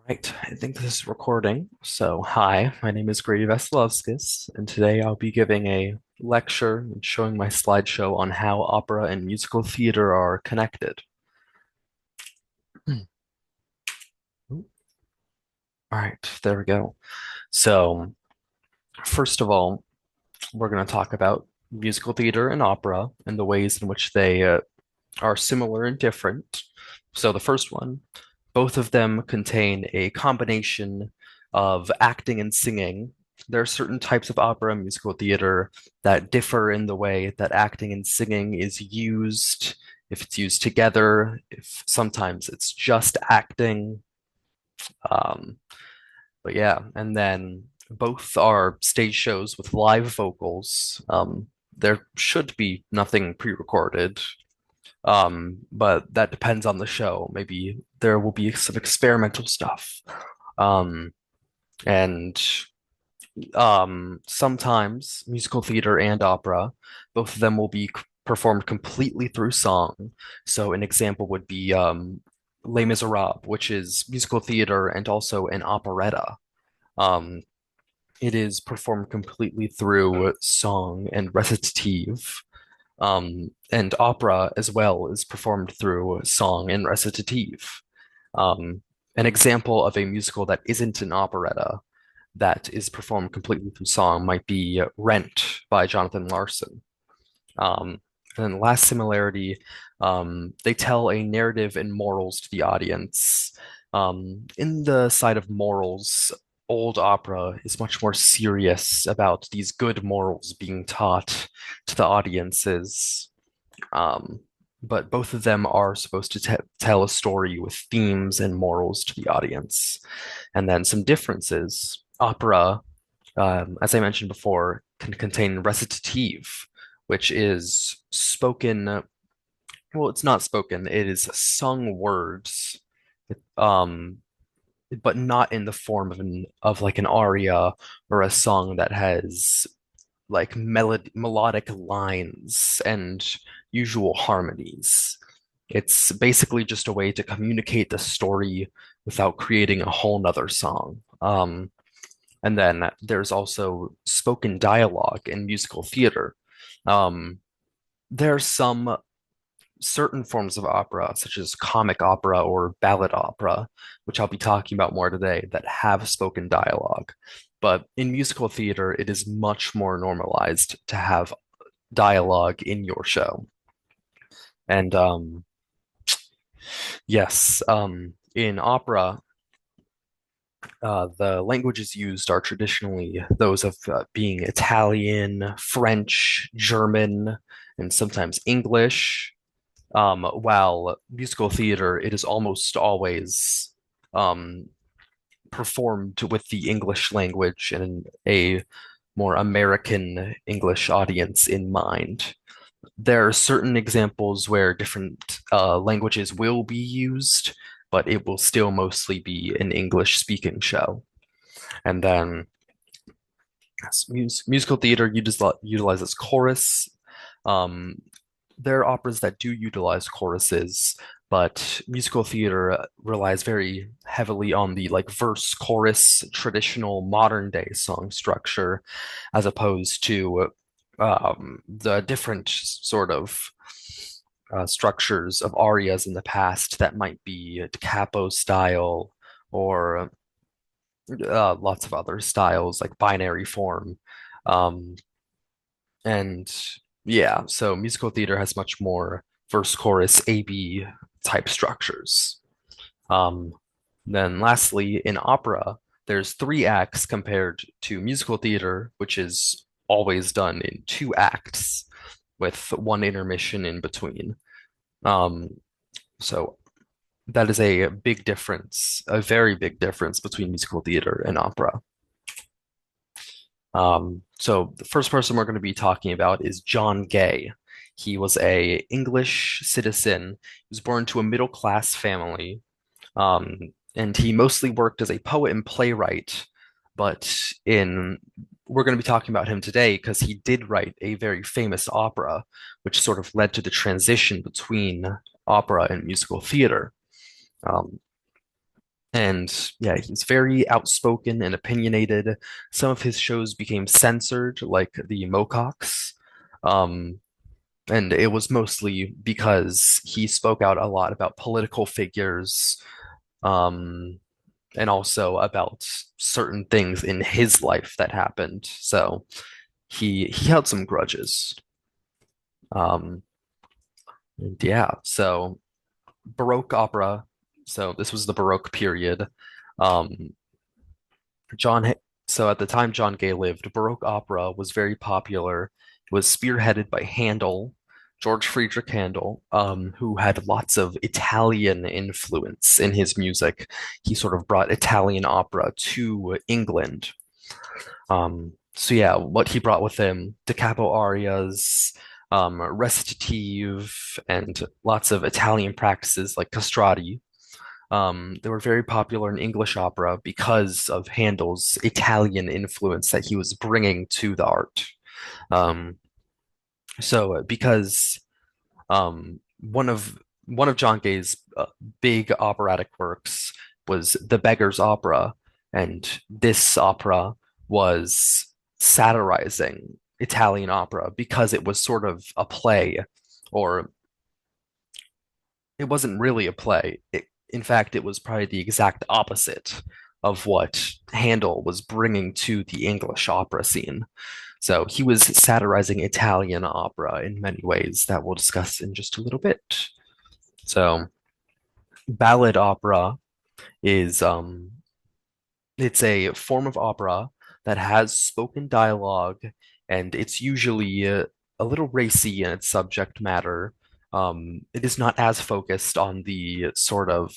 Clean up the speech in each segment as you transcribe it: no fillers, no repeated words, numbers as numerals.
Right, I think this is recording. So, hi, my name is Grady Veselovskis, and today I'll be giving a lecture and showing my slideshow on how opera and musical theater are connected. All right, there we go. So, first of all, we're going to talk about musical theater and opera and the ways in which they are similar and different. So, the first one, both of them contain a combination of acting and singing. There are certain types of opera and musical theater that differ in the way that acting and singing is used, if it's used together, if sometimes it's just acting. Um, but yeah, and then both are stage shows with live vocals. There should be nothing pre-recorded, but that depends on the show. Maybe there will be some experimental stuff. Um, and Sometimes musical theater and opera, both of them will be performed completely through song. So an example would be Les Miserables, which is musical theater and also an operetta. Um, it is performed completely through song and recitative. And opera as well is performed through song and recitative. Um, an example of a musical that isn't an operetta that is performed completely through song might be Rent by Jonathan Larson. Um, and then last similarity, they tell a narrative and morals to the audience. In the side of morals, old opera is much more serious about these good morals being taught to the audiences. Um, but both of them are supposed to tell a story with themes and morals to the audience. And then some differences. Opera, as I mentioned before, can contain recitative, which is spoken, well, it's not spoken, it is sung words, um, but not in the form of like an aria or a song that has like melodic lines and usual harmonies. It's basically just a way to communicate the story without creating a whole nother song. And then there's also spoken dialogue in musical theater. Um, there are some certain forms of opera, such as comic opera or ballad opera, which I'll be talking about more today, that have spoken dialogue. But in musical theater, it is much more normalized to have dialogue in your show. And yes, in opera, the languages used are traditionally those of being Italian, French, German, and sometimes English. While musical theater, it is almost always um, performed with the English language and a more American English audience in mind. There are certain examples where different languages will be used, but it will still mostly be an English speaking show. And then musical theater utilizes chorus. Um, there are operas that do utilize choruses, but musical theater relies very heavily on the like verse chorus traditional modern day song structure, as opposed to the different sort of structures of arias in the past that might be da capo style or lots of other styles like binary form. Um, and yeah, so musical theater has much more verse, chorus, A-B type structures. Um, then lastly, in opera, there's three acts compared to musical theater, which is always done in two acts with one intermission in between. Um, so that is a big difference, a very big difference between musical theater and opera. So the first person we're going to be talking about is John Gay. He was a English citizen. He was born to a middle class family, and he mostly worked as a poet and playwright. But in we're going to be talking about him today because he did write a very famous opera, which sort of led to the transition between opera and musical theater. Um, And yeah, he's very outspoken and opinionated. Some of his shows became censored, like the Mocox. Um, and it was mostly because he spoke out a lot about political figures, um, and also about certain things in his life that happened. So he held some grudges. Um, and yeah, so Baroque opera. So this was the Baroque period. Um, John, so at the time John Gay lived, Baroque opera was very popular. It was spearheaded by Handel, George Friedrich Handel, who had lots of Italian influence in his music. He sort of brought Italian opera to England. So yeah, what he brought with him, da capo arias, recitative, and lots of Italian practices like castrati. They were very popular in English opera because of Handel's Italian influence that he was bringing to the art. Um, because one of John Gay's big operatic works was The Beggar's Opera, and this opera was satirizing Italian opera because it was sort of a play, or it wasn't really a play. In fact, it was probably the exact opposite of what Handel was bringing to the English opera scene. So he was satirizing Italian opera in many ways that we'll discuss in just a little bit. So ballad opera is it's a form of opera that has spoken dialogue, and it's usually a little racy in its subject matter. It is not as focused on the sort of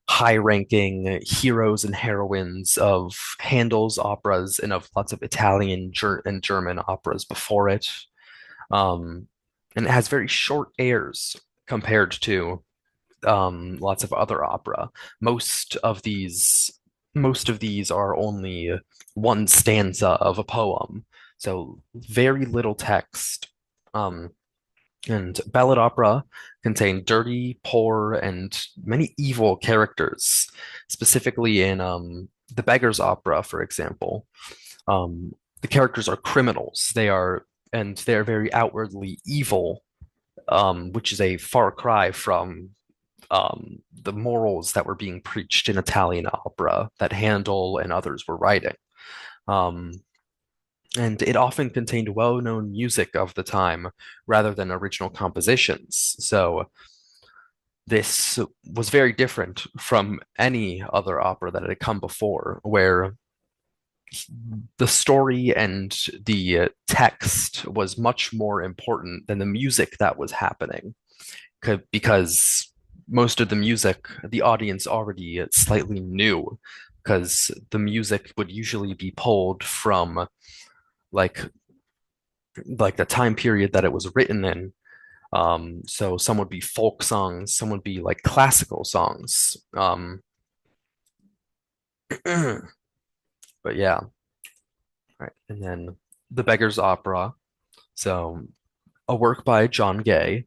high-ranking heroes and heroines of Handel's operas and of lots of Italian and German operas before it. Um, and it has very short airs compared to lots of other opera. Most of these most of these are only one stanza of a poem, so very little text. Um, and ballad opera contain dirty, poor, and many evil characters, specifically in The Beggar's Opera, for example. Um, the characters are criminals. They're very outwardly evil, which is a far cry from the morals that were being preached in Italian opera that Handel and others were writing. Um, and it often contained well-known music of the time rather than original compositions. So this was very different from any other opera that had come before, where the story and the text was much more important than the music that was happening because most of the music the audience already slightly knew because the music would usually be pulled from like the time period that it was written in. So some would be folk songs, some would be like classical songs. But yeah, right. And then The Beggar's Opera. So a work by John Gay.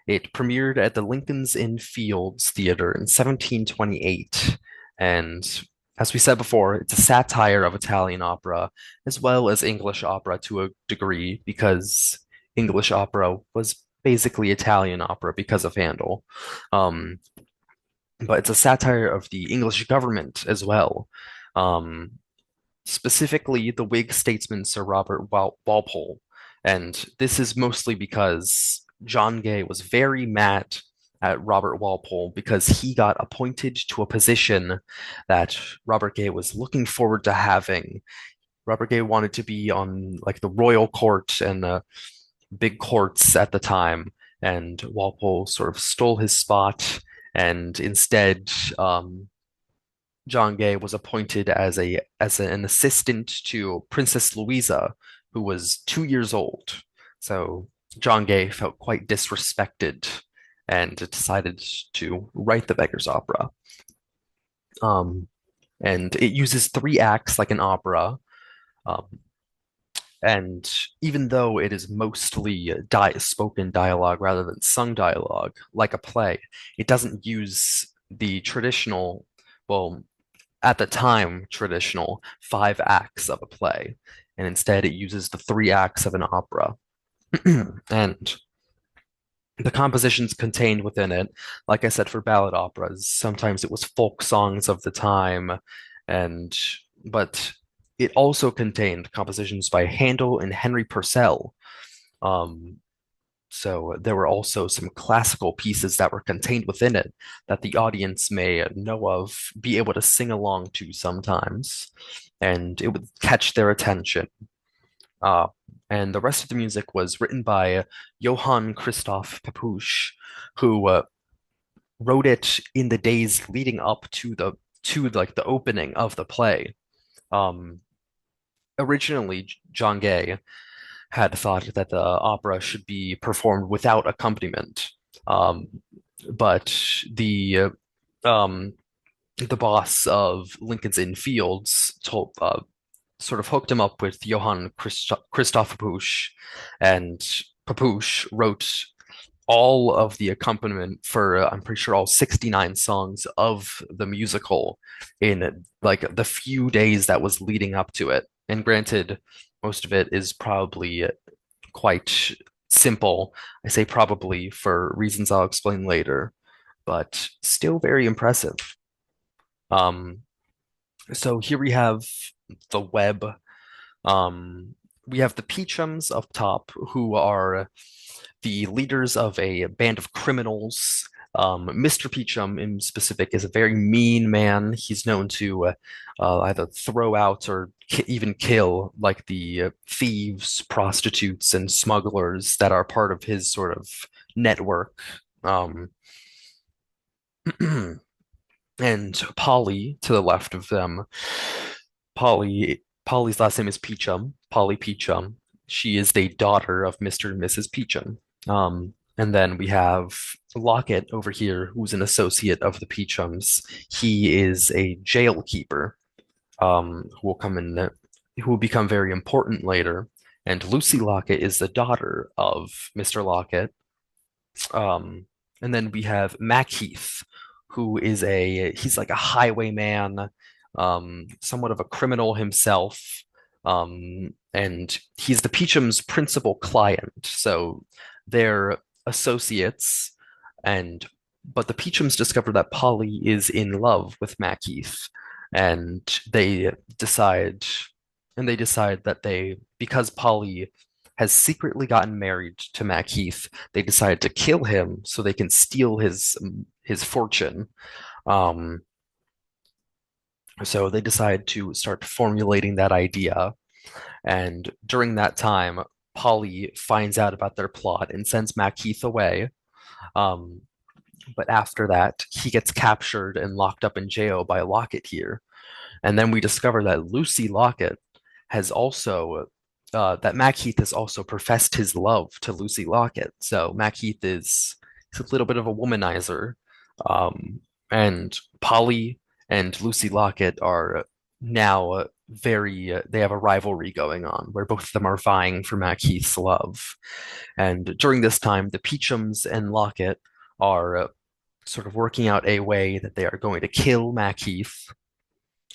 It premiered at the Lincoln's Inn Fields Theater in 1728. And as we said before, it's a satire of Italian opera as well as English opera to a degree because English opera was basically Italian opera because of Handel. Um, but it's a satire of the English government as well. Um, specifically the Whig statesman Sir Robert Walpole. And this is mostly because John Gay was very mad at Robert Walpole because he got appointed to a position that Robert Gay was looking forward to having. Robert Gay wanted to be on like the royal court and the big courts at the time, and Walpole sort of stole his spot, and instead John Gay was appointed as an assistant to Princess Louisa, who was 2 years old. So John Gay felt quite disrespected and decided to write the Beggar's Opera. Um, and it uses three acts like an opera. Um, and even though it is mostly spoken dialogue rather than sung dialogue, like a play, it doesn't use the traditional well, at the time, traditional 5 acts of a play, and instead it uses the 3 acts of an opera. And the compositions contained within it, like I said, for ballad operas, sometimes it was folk songs of the time, and but it also contained compositions by Handel and Henry Purcell. Um, so there were also some classical pieces that were contained within it that the audience may know of, be able to sing along to sometimes, and it would catch their attention. Uh, and the rest of the music was written by Johann Christoph Pepusch, who wrote it in the days leading up to the opening of the play. Um, Originally, John Gay had thought that the opera should be performed without accompaniment, um, but um, the boss of Lincoln's Inn Fields sort of hooked him up with Johann Christoph Pepusch, and Pepusch wrote all of the accompaniment for I'm pretty sure all 69 songs of the musical in like the few days that was leading up to it. And granted, most of it is probably quite simple. I say probably for reasons I'll explain later, but still very impressive. Um, so here we have the web. We have the Peachums up top, who are the leaders of a band of criminals. Mr. Peachum, in specific, is a very mean man. He's known to either throw out or even kill, like the thieves, prostitutes, and smugglers that are part of his sort of network. Um, and Polly, to the left of them, Polly's last name is Peachum, Polly Peachum. She is the daughter of Mr. and Mrs. Peachum. And then we have Lockett over here, who's an associate of the Peachums. He is a jail keeper, who will come in, who will become very important later. And Lucy Lockett is the daughter of Mr. Lockett. Um, and then we have Macheath, who is he's like a highwayman, somewhat of a criminal himself. And he's the Peacham's principal client. So they're associates, and but the Peachums discover that Polly is in love with Macheath, and decide they decide that because Polly has secretly gotten married to Macheath, they decide to kill him so they can steal his fortune. Um, so they decide to start formulating that idea. And during that time, Polly finds out about their plot and sends Macheath away. Um, but after that, he gets captured and locked up in jail by Lockett here. And then we discover that Lucy Lockett has also that Macheath has also professed his love to Lucy Lockett. So Macheath is a little bit of a womanizer. And Polly and Lucy Lockett are now they have a rivalry going on where both of them are vying for Macheath's love. And during this time, the Peachums and Lockett are sort of working out a way that they are going to kill Macheath,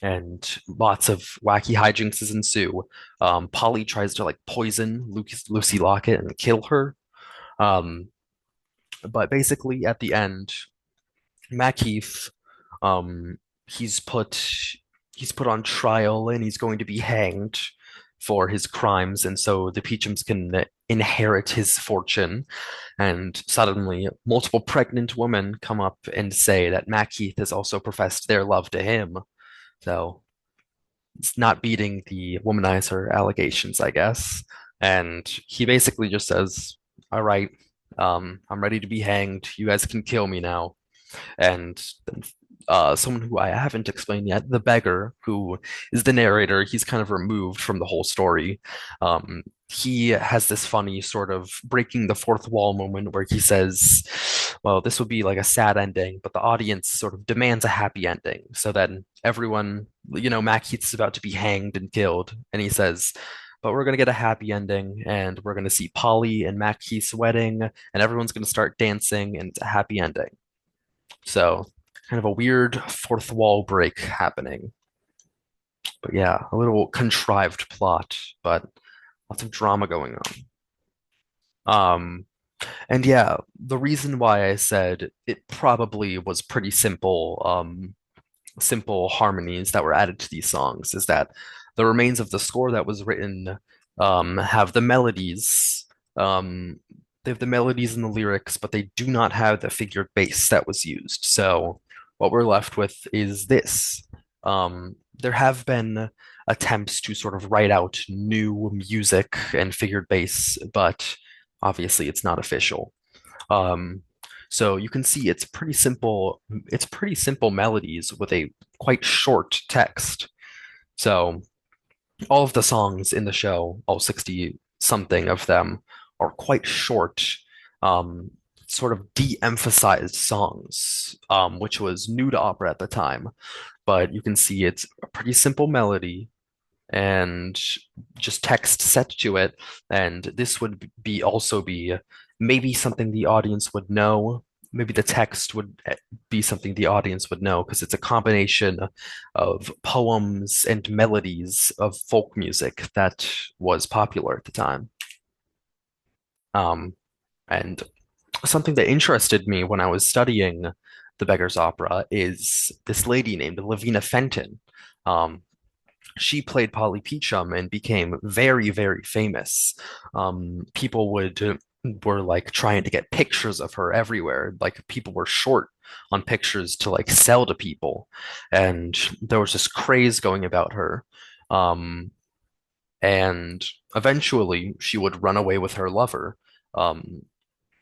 and lots of wacky hijinks ensue. Polly tries to like poison Lucy Lockett and kill her. Um, but basically, at the end, Macheath, um, he's put he's put on trial and he's going to be hanged for his crimes, and so the Peachums can inherit his fortune. And suddenly, multiple pregnant women come up and say that Macheath has also professed their love to him. So it's not beating the womanizer allegations, I guess. And he basically just says, "All right, I'm ready to be hanged. You guys can kill me now." And then someone who I haven't explained yet, the beggar, who is the narrator, he's kind of removed from the whole story. He has this funny sort of breaking the fourth wall moment where he says, well, this would be like a sad ending, but the audience sort of demands a happy ending. So then everyone, Macheath's about to be hanged and killed, and he says, but we're going to get a happy ending, and we're going to see Polly and Macheath's wedding, and everyone's going to start dancing, and it's a happy ending. So kind of a weird fourth wall break happening. But yeah, a little contrived plot, but lots of drama going on. And yeah, the reason why I said it probably was pretty simple, simple harmonies that were added to these songs is that the remains of the score that was written have the melodies. Um, they have the melodies and the lyrics, but they do not have the figured bass that was used. So what we're left with is this. There have been attempts to sort of write out new music and figured bass, but obviously it's not official. Um, so you can see it's pretty simple melodies with a quite short text. So all of the songs in the show, all 60 something of them, are quite short, um, sort of de-emphasized songs, which was new to opera at the time. But you can see it's a pretty simple melody and just text set to it. And this would be also be maybe something the audience would know. Maybe the text would be something the audience would know because it's a combination of poems and melodies of folk music that was popular at the time. Um, and something that interested me when I was studying The Beggar's Opera is this lady named Lavina Fenton. Um, she played Polly Peachum and became very, very famous. People would were like trying to get pictures of her everywhere. Like people were short on pictures to like sell to people, and there was this craze going about her. Um, and eventually, she would run away with her lover. Um,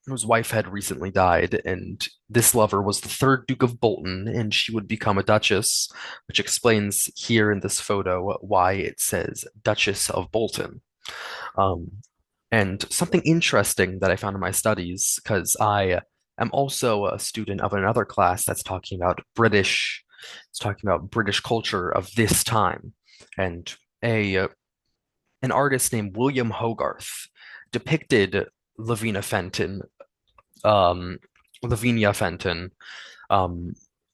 whose wife had recently died, and this lover was the third Duke of Bolton, and she would become a Duchess, which explains here in this photo why it says Duchess of Bolton. Um, and something interesting that I found in my studies, because I am also a student of another class that's talking about it's talking about British culture of this time, and a an artist named William Hogarth depicted Lavina Fenton um, Lavinia Fenton um,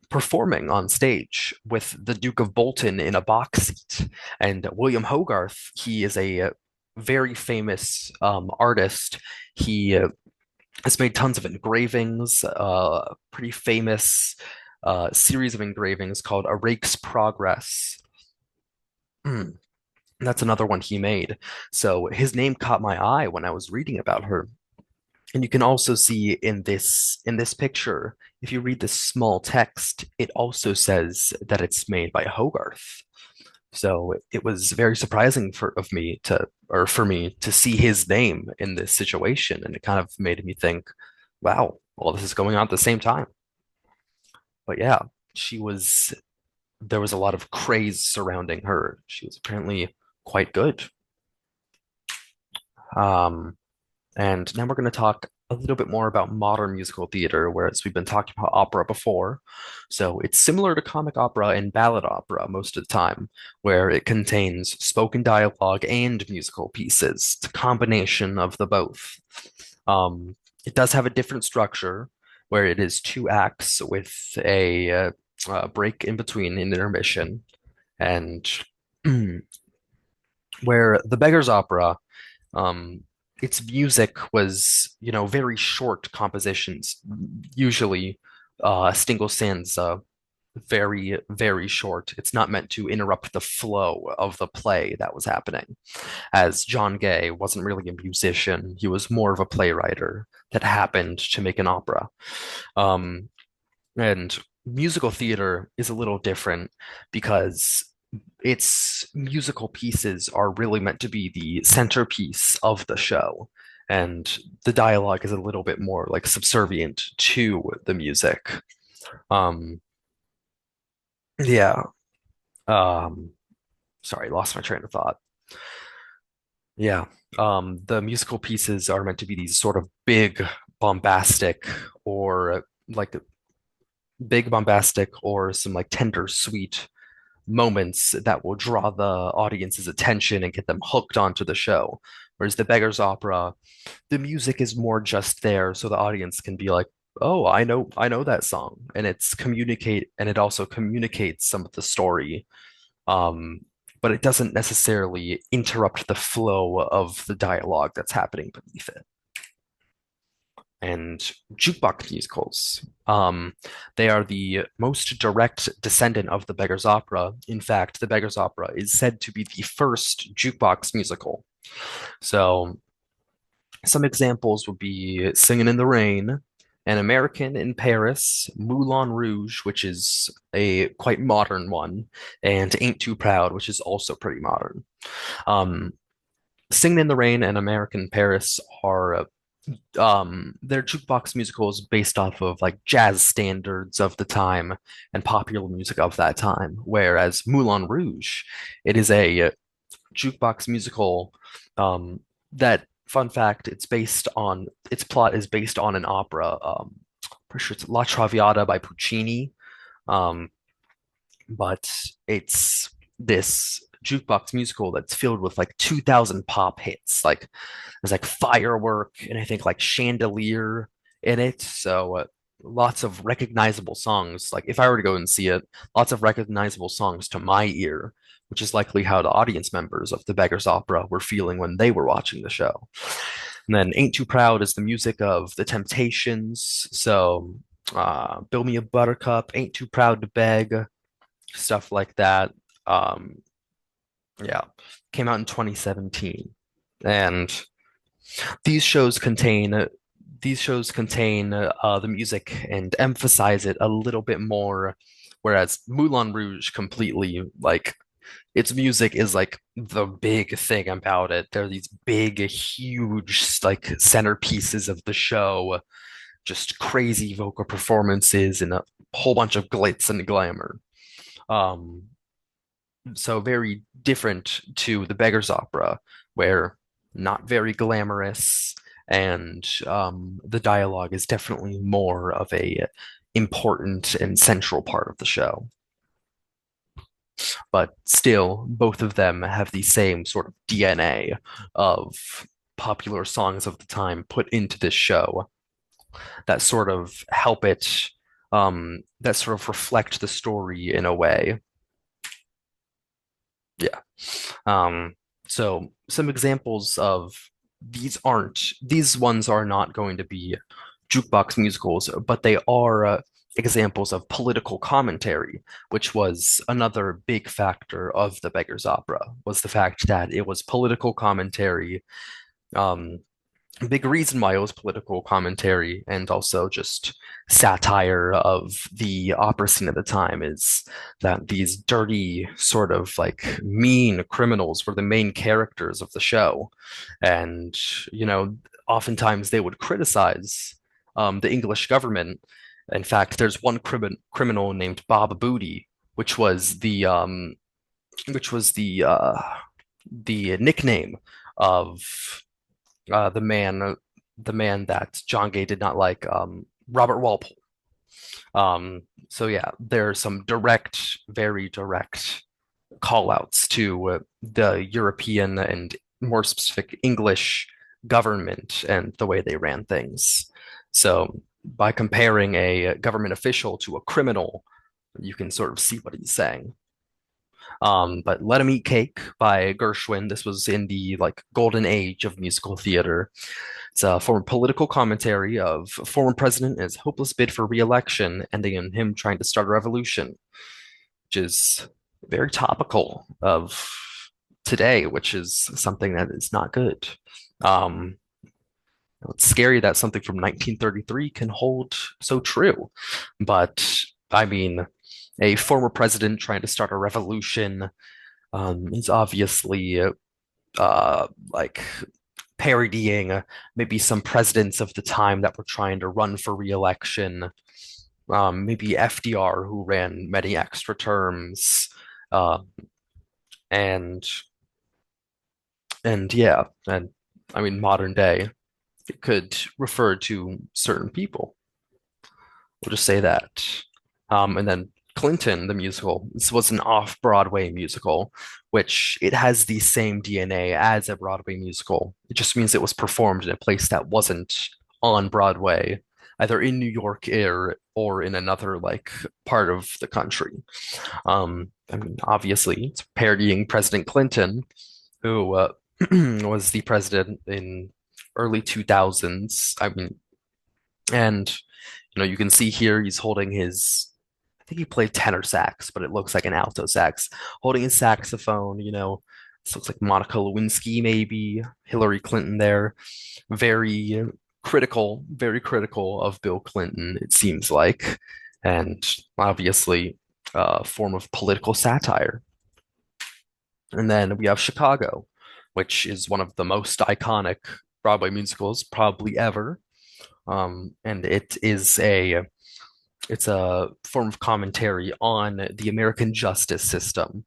performing on stage with the Duke of Bolton in a box seat. And William Hogarth, he is a very famous artist. He has made tons of engravings, pretty famous series of engravings called A Rake's Progress. Mm, that's another one he made. So his name caught my eye when I was reading about her. And you can also see in this picture, if you read this small text, it also says that it's made by Hogarth. So it was very surprising for me to see his name in this situation, and it kind of made me think, wow, all this is going on at the same time. But yeah, she was there was a lot of craze surrounding her. She was apparently quite good. Um, And now we're going to talk a little bit more about modern musical theater, whereas we've been talking about opera before. So it's similar to comic opera and ballad opera most of the time, where it contains spoken dialogue and musical pieces. It's a combination of the both. It does have a different structure, where it is two acts with a break in between an intermission, and where the Beggar's Opera um, its music was, very short compositions, usually a single stanza, very, very short. It's not meant to interrupt the flow of the play that was happening, as John Gay wasn't really a musician. He was more of a playwright that happened to make an opera. Um, and musical theater is a little different because its musical pieces are really meant to be the centerpiece of the show. And the dialogue is a little bit more like subservient to the music. Um, yeah. Um, sorry, lost my train of thought. Yeah. The musical pieces are meant to be these sort of bombastic, or like bombastic, or some like tender, sweet moments that will draw the audience's attention and get them hooked onto the show. Whereas the Beggar's Opera, the music is more just there so the audience can be like, oh, I know that song, and it also communicates some of the story, um, but it doesn't necessarily interrupt the flow of the dialogue that's happening beneath it. And jukebox musicals, they are the most direct descendant of the Beggar's Opera. In fact, the Beggar's Opera is said to be the first jukebox musical. So some examples would be Singing in the Rain, An American in Paris, Moulin Rouge, which is a quite modern one, and Ain't Too Proud, which is also pretty modern. Um, Singing in the Rain and American in Paris are they're jukebox musicals based off of like jazz standards of the time and popular music of that time. Whereas Moulin Rouge, it is a jukebox musical that, fun fact, its plot is based on an opera. Pretty sure it's La Traviata by Puccini. Um, but it's this jukebox musical that's filled with like 2000 pop hits. Like there's like Firework and I think like Chandelier in it. So lots of recognizable songs. Like if I were to go and see it, lots of recognizable songs to my ear, which is likely how the audience members of the Beggar's Opera were feeling when they were watching the show. And then Ain't Too Proud is the music of The Temptations. So Build Me a Buttercup, Ain't Too Proud to Beg, stuff like that. Um, yeah, came out in 2017, and these shows contain these shows contain the music and emphasize it a little bit more, whereas Moulin Rouge completely like its music is like the big thing about it. There are these big, huge like centerpieces of the show, just crazy vocal performances and a whole bunch of glitz and glamour. Um, so very different to the Beggar's Opera, where not very glamorous, and the dialogue is definitely more of a important and central part of the show. But still, both of them have the same sort of DNA of popular songs of the time put into this show that sort of help it, that sort of reflect the story in a way. Yeah. So some examples of these ones are not going to be jukebox musicals, but they are examples of political commentary, which was another big factor of the Beggar's Opera, was the fact that it was political commentary. Um, Big reason why it was political commentary and also just satire of the opera scene at the time is that these dirty, sort of like mean criminals were the main characters of the show. And, you know, oftentimes they would criticize the English government. In fact, there's one criminal named Bob Booty, which was the nickname of uh, the man the man that John Gay did not like, Robert Walpole. So yeah, there are some very direct call outs to the European and more specific English government and the way they ran things. So by comparing a government official to a criminal, you can sort of see what he's saying. But Let 'Em Eat Cake by Gershwin. This was in the like golden age of musical theater. It's a form of political commentary of a former president and his hopeless bid for re-election, ending in him trying to start a revolution, which is very topical of today, which is something that is not good. Um, it's scary that something from 1933 can hold so true, but I mean, a former president trying to start a revolution is obviously like parodying maybe some presidents of the time that were trying to run for re-election. Maybe FDR, who ran many extra terms, uh, and yeah, and I mean modern day, it could refer to certain people. We'll just say that. And then Clinton, the musical, this was an off-Broadway musical, which it has the same DNA as a Broadway musical. It just means it was performed in a place that wasn't on Broadway, either in New York or in another like part of the country. I mean, obviously, it's parodying President Clinton, who was the president in early 2000s. I mean, and you can see here he's holding his, I think he played tenor sax, but it looks like an alto sax, holding his saxophone. This looks like Monica Lewinsky, maybe Hillary Clinton there. Very very critical of Bill Clinton, it seems like, and obviously a form of political satire. And then we have Chicago, which is one of the most iconic Broadway musicals probably ever. And it's a form of commentary on the American justice system.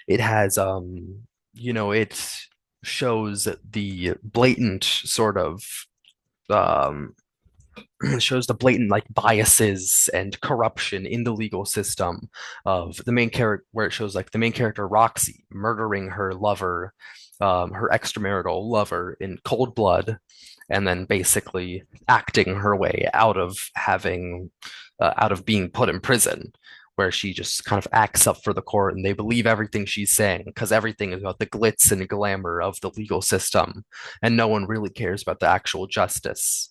It has it shows the blatant sort of um shows the blatant like biases and corruption in the legal system of the main character, where it shows like the main character Roxy murdering her lover, her extramarital lover in cold blood, and then basically acting her way out of being put in prison, where she just kind of acts up for the court and they believe everything she's saying because everything is about the glitz and glamour of the legal system, and no one really cares about the actual justice.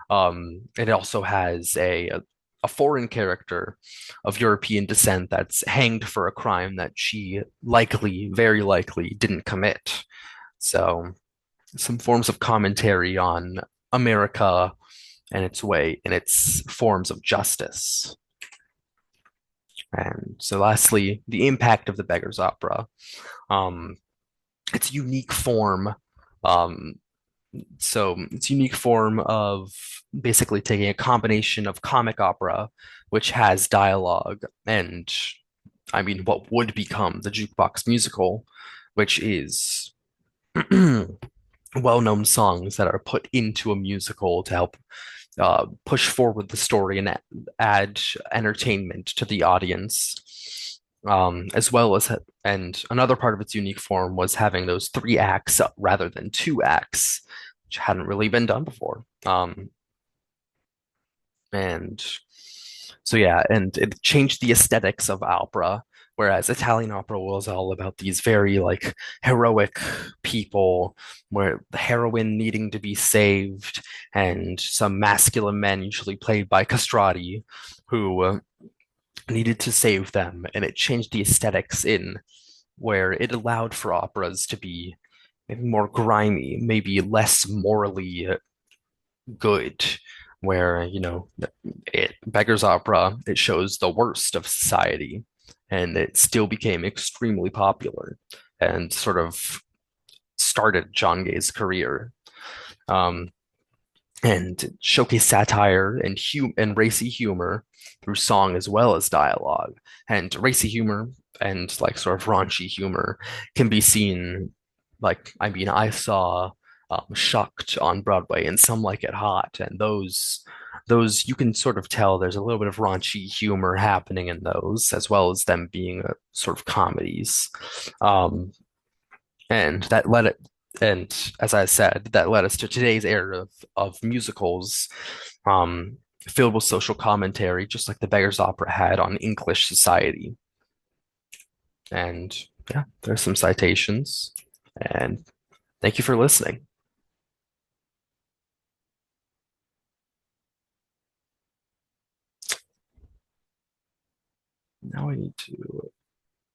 It also has a foreign character of European descent that's hanged for a crime that she very likely, didn't commit. So, some forms of commentary on America and its forms of justice. And so, lastly, the impact of the Beggar's Opera. Um, its unique form um, its unique form of basically taking a combination of comic opera, which has dialogue, and I mean, what would become the jukebox musical, which is well-known songs that are put into a musical to help push forward the story and add entertainment to the audience. As well as, and another part of its unique form was having those three acts rather than two acts, which hadn't really been done before. And so yeah, and it changed the aesthetics of opera, whereas Italian opera was all about these very like heroic people, where the heroine needing to be saved, and some masculine men, usually played by castrati, who needed to save them, and it changed the aesthetics in where it allowed for operas to be maybe more grimy, maybe less morally good, where, Beggar's Opera, it shows the worst of society, and it still became extremely popular and sort of started John Gay's career. Um, and showcase satire and racy humor through song as well as dialogue. And racy humor and like sort of raunchy humor can be seen, like, I mean, I saw Shucked on Broadway and Some Like It Hot, and those you can sort of tell there's a little bit of raunchy humor happening in those, as well as them being sort of comedies. Um, and that led it, and as I said, that led us to today's era of musicals, um, filled with social commentary, just like the Beggar's Opera had on English society. And yeah, there's some citations. And thank you for listening. Now I need to